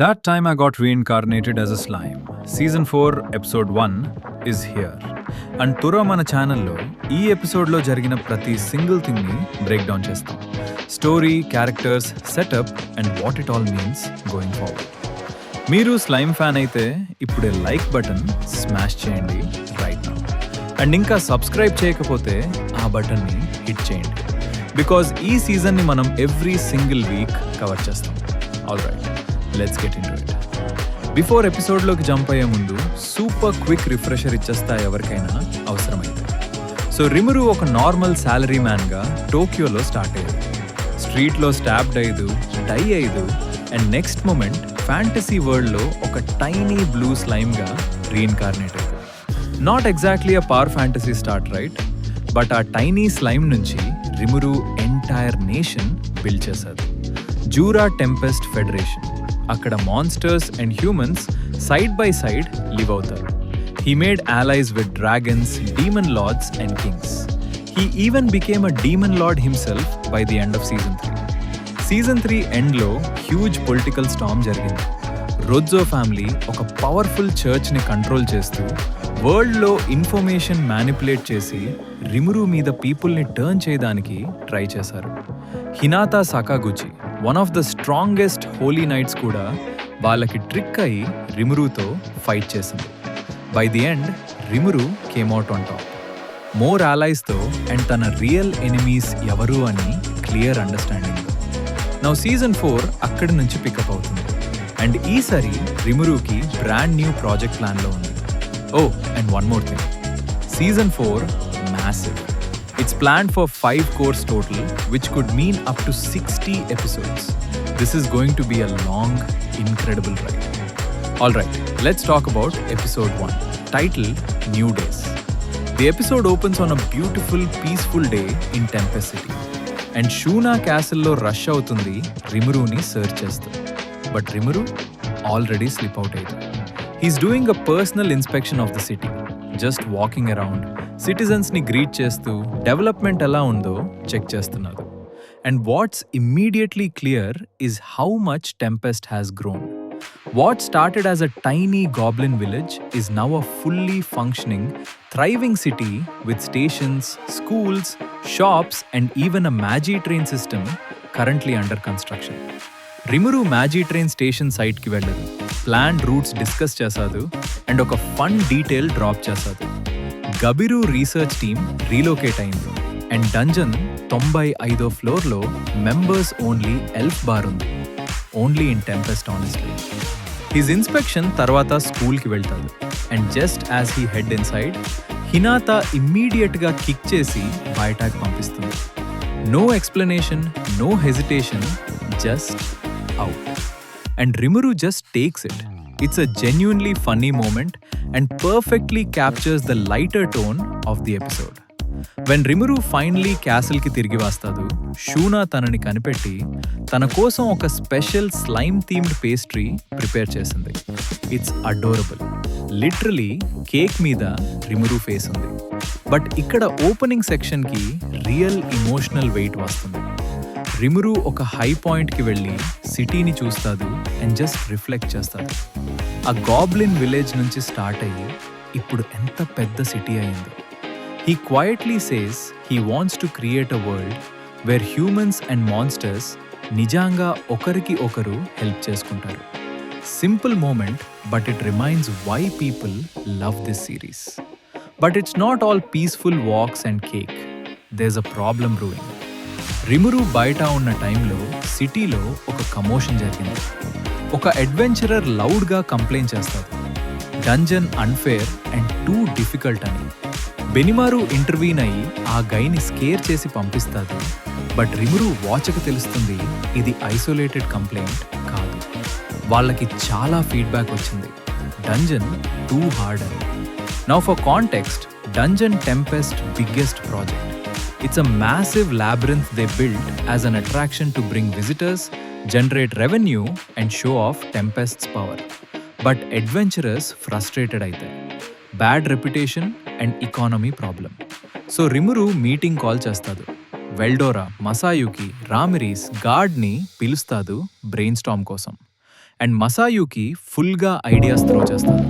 That time I got reincarnated as a slime. Season 4, Episode 1 is here. And తురా మన ఛానల్లో ఈ ఎపిసోడ్లో జరిగిన ప్రతి సింగిల్ థింగ్ని బ్రేక్ డౌన్ చేస్తాం. Story, characters, setup and what it all means going forward. మీరు స్లైమ్ ఫ్యాన్ అయితే ఇప్పుడే లైక్ బటన్ స్మాష్ చేయండి రైట్ నౌ. అండ్ ఇంకా సబ్స్క్రైబ్ చేయకపోతే ఆ బటన్ని హిట్ చేయండి. బికాజ్ ఈ సీజన్ని మనం ఎవ్రీ సింగిల్ వీక్ కవర్ చేస్తాం. All right, let's get into it. Before ఎపిసోడ్లోకి జంప్ అయ్యే ముందు సూపర్ క్విక్ రిఫ్రెషర్ ఇచ్చేస్తా ఎవరికైనా అవసరమైతే. సో రిమురు ఒక నార్మల్ శాలరీ మ్యాన్గా టోక్యోలో స్టార్ట్ అయ్యాడు. స్ట్రీట్లో స్టాబ్డ్ అయ్యదు, డై అయ్యదు అండ్ నెక్స్ట్ మూమెంట్ ఫ్యాంటసీ వరల్డ్లో ఒక టైనీ బ్లూ స్లైమ్గా రీఇన్కార్నేట్ అయ్యాడు. Not exactly a power fantasy start right, but ఆ టైనీ స్లైమ్ నుంచి రిమురు ఎంటైర్ నేషన్ బిల్డ్ చేశారు. Jura Tempest Federation. అక్కడ monsters and humans side by side live అవుతారు. He made allies with dragons, demon lords and kings. He even became a demon lord himself by the end of season 3. Season 3 ఎండ్లో huge political Storm జరిగింది. రొజ్జో family ఒక powerful చర్చ్ని control చేస్తూ వరల్డ్లో information manipulate చేసి రిమురు మీద పీపుల్ని turn చేయడానికి try చేశారు. Hinata Sakaguchi, one of the strongest holy knights కూడా వాళ్ళకి ట్రిక్ అయి రిమురుతో ఫైట్ చేసింది. By the end Rimuru came out on top, more alliesతో అండ్ తన రియల్ ఎనిమీస్ ఎవరు అని క్లియర్ అండర్స్టాండింగ్. నౌ సీజన్ 4 అక్కడి నుంచి పికప్ అవుతుంది అండ్ ఈసారి రిమురుకి బ్రాండ్ న్యూ ప్రాజెక్ట్ ప్లాన్లో ఉంది. Oh and one more thing, season 4 massive. It's planned for 5 course total, which could mean up to 60 episodes. This is going to be a long, incredible ride. Alright, let's talk about episode 1, titled New Days. The episode opens on a beautiful, peaceful day in Tempest City. And Shuna Castle lo rush avutundi Rimuruni search chestu. But Rimuru already slip out ayadu. He's doing a personal inspection of the city, just walking around, సిటిజన్స్ని greet చేస్తూ development ఎలా ఉందో check చేస్తున్నారు. And what's immediately clear is how much Tempest has grown. What started as a tiny goblin village is now a fully functioning, thriving city with stations, schools, shops and even a Magi train system currently under construction. Rimuru మ్యాజీ train station సైట్కి వెళ్ళదు, plan routes discuss చేశాదు and ఒక fun detail drop చేశాదు. Gabiru research team relocate అయింది and dungeon 95వ ఫ్లోర్లో members only elf bar ఉంది, only in Tempest honestly. His inspection తర్వాత స్కూల్కి వెళ్తాడు and just as he head inside, Hinata ఇమ్మీడియట్గా కిక్ చేసి బయటకు పంపిస్తుంది. No explanation, no hesitation, just out. And Rimuru just takes it. It's a genuinely funny moment and perfectly captures the lighter tone of the episode. When Rimuru finally castle ki tirigi vastadu, Shuna tanani kanipetti tana kosam oka special slime themed pastry prepare chesindi. It's adorable. Literally cake meeda Rimuru face undi. But ikkada opening section ki real emotional weight vastundi. రిమురు ఒక high పాయింట్కి వెళ్ళి సిటీని చూస్తాడు and just reflect చేస్తాడు. ఆ goblin village నుంచి start అయ్యి ఇప్పుడు ఎంత పెద్ద సిటీ అయిందో. He quietly says he wants to create a world where humans and monsters నిజంగా ఒకరికి ఒకరు హెల్ప్ చేసుకుంటారు. Simple moment, but it reminds why people love this series. But it's not all peaceful walks and cake. There is a problem brewing. Rimuru బయట ఉన్న టైంలో సిటీలో ఒక commotion జరిగింది. ఒక అడ్వెంచరర్ లౌడ్గా కంప్లైంట్ చేస్తాడు, dungeon unfair and too difficult అని. బెనిమారు ఇంటర్వ్యూన్ అయ్యి ఆ గైని స్కేర్ చేసి పంపిస్తాడు. బట్ రిమురు వాచకు తెలుస్తుంది ఇది ఐసోలేటెడ్ కంప్లైంట్ కాదు, వాళ్ళకి చాలా ఫీడ్బ్యాక్ వచ్చింది, డంజన్ టూ హార్డ్ అని. Now for context, dungeon tempest biggest project. It's a massive labyrinth they built as an attraction to bring visitors, generate revenue and show off Tempest's power. But adventurers frustrated aitharu. Bad reputation and economy problem. So Rimuru meeting call chestadu. Veldora, Masayuki, Ramirez, Guardni pilustadu brainstorm kosam. And Masayuki ఫుల్గా ideas throw చేస్తారు.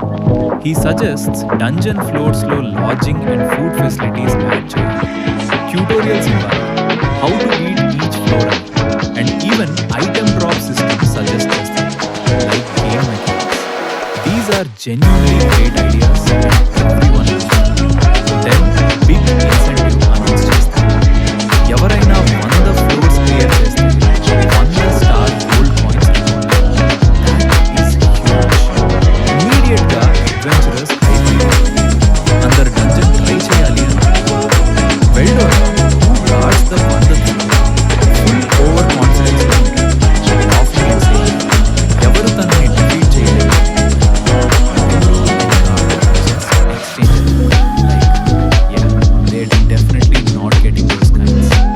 He suggests dungeon ఫ్లోర్స్లో lodging and food facilities add చేయాలి, tutorials ఇవ్వాలి, how to beat each floor and even item drop system suggest చేస్తారు, like game mechanics. These are genuinely great ideas and everyone then big incentive announce చేస్తారు. ఎవరైనా 100 floors clear చేస్తే 100 star gold coins ఇమీడియట్గా adventurers అందరు dungeon try చేయాలి అని well done who guards the 100th full over confidence ఎవరు తనని డిఫీట్ చేయలేదు.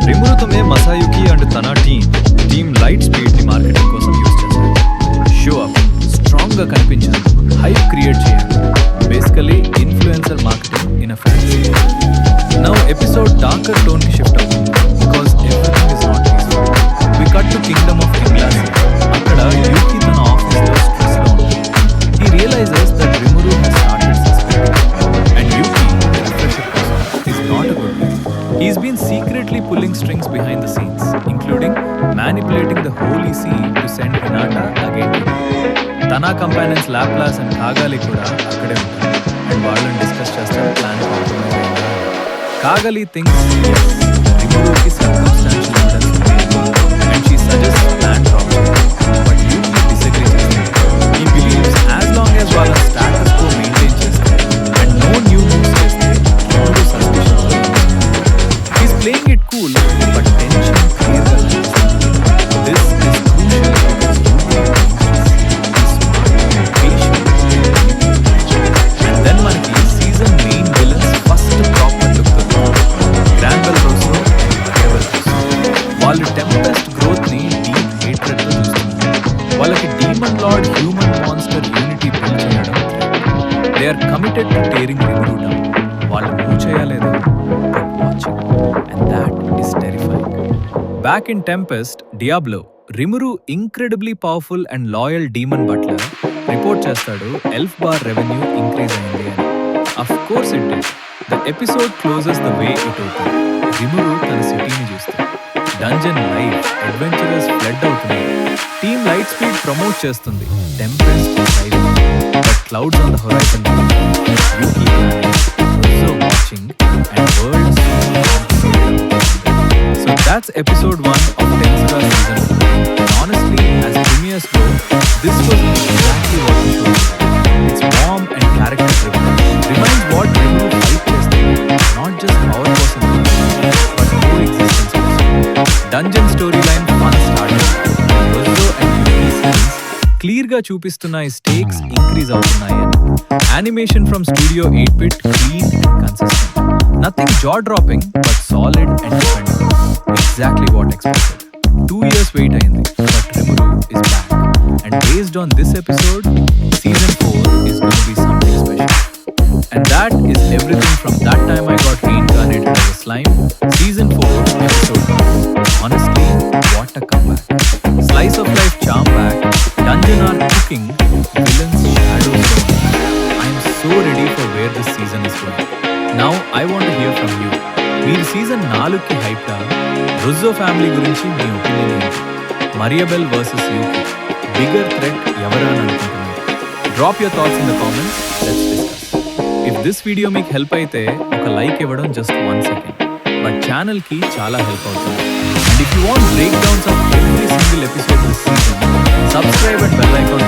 రిమురు తమే మసాయుకి అండ్ తన టీమ్ లైట్ స్పీడ్ ని మార్కెటింగ్ కోసం యూజ్ చేస్తారు. షో అప్ స్ట్రాంగ్ గా కనిపించాలి, హైప్ క్రియేట్ చేయాలి, basically influencer marketing in a fancy. Now episode darker tone కి షిఫ్ట్ అవుతుంది because everything is not easy. We cut to kingdom of England. అక్కడ Yuuki తన ఆఫీస్ లో స్ట్రెస్ లో ఉంది. He realizes that Rimuru has started suspecting and Yuuki refresher is not a good guy. He's been secretly pulling strings behind the scenes, including manipulating the Holy See to send Hinata again to him. Tana companions Laplace and Kagali kuda akkade untaru and వాళ్ళని discuss చేస్తారు plan compromise అయ్యిందా. Kagali thinks yes, Rimuruki circumstantial evidence and she suggests plan drop, but Yuki disagrees with him. He believes as long as వాళ్ళ status quo maintain చేస్తే and no new moves చేస్తే Rimuru suspicious. He's playing it cool, but tension clearly lies. This is crucial because Yuki is smart, patient, and then మనకి season main villains first proper look Granville Rosso and Trevor Rosso. వాళ్ళు Tempest growth ని deep hatred తో చూస్తున్నారు. వాళ్ళకి demon lord human monster unity build చేయడం they are committed to tearing Rimuru down. వాళ్ళు move చేయలేదు but watching and that is terrifying. Back in Tempest Diablo Rimuru incredibly powerful and loyal demon butler report చేస్తాడు elf bar revenue increase అయింది అని. Of course it did. The episode closes the way it open. Rimuru తన సిటీని చూస్తాడు. Dungeon life adventurers flood అవుతుంది. Team light speed promote చేస్తుంది. Tempest silent but clouds on the horizon. Yuuki Rizzo watching and world so that's episode 1 of Tensura season 4. Honestly, as premieres go, this was exactly what we should do. It's warm and character driven. Reminds what Rimuru fight testing, not just power possibility, but coexistence also. Dungeon storyline fun started. Rizzo and Yuki scenes clear గా చూపిస్తున్నాయి స్టేక్స్ increase అవుతున్నాయి అని. Animation from Studio 8-bit clean and consistent. Nothing jaw-dropping but solid and dependable. Exactly what expected. 2 years wait ayindi, but Rimuru is back. And based on this episode, season 4 is going to be something special. And that is everything from That Time I Got Reincarnated as a Slime, season 4, episode 1. Honestly, what a comeback. Slice of life charm back, dungeon are cooking, villains shadows gone. So ready for where this season is going. Now I want to hear from you. మీరు season 4కి హైప్డా? రుజ్జో family గురించి మీ opinion ఏంటి? మరియబెల్ versus యూకి bigger threat ఎవరా అని అనుకుంటున్నారు? Drop your thoughts in the comments. Let's discuss. If this video మీకు help అయితే ఒక లైక్ ఇవ్వడం జస్ట్ 1 సెకండ్, బట్ ఛానల్కి చాలా హెల్ప్ అవుతుంది. And if you want break downs of every single episode this season, subscribe and bell icon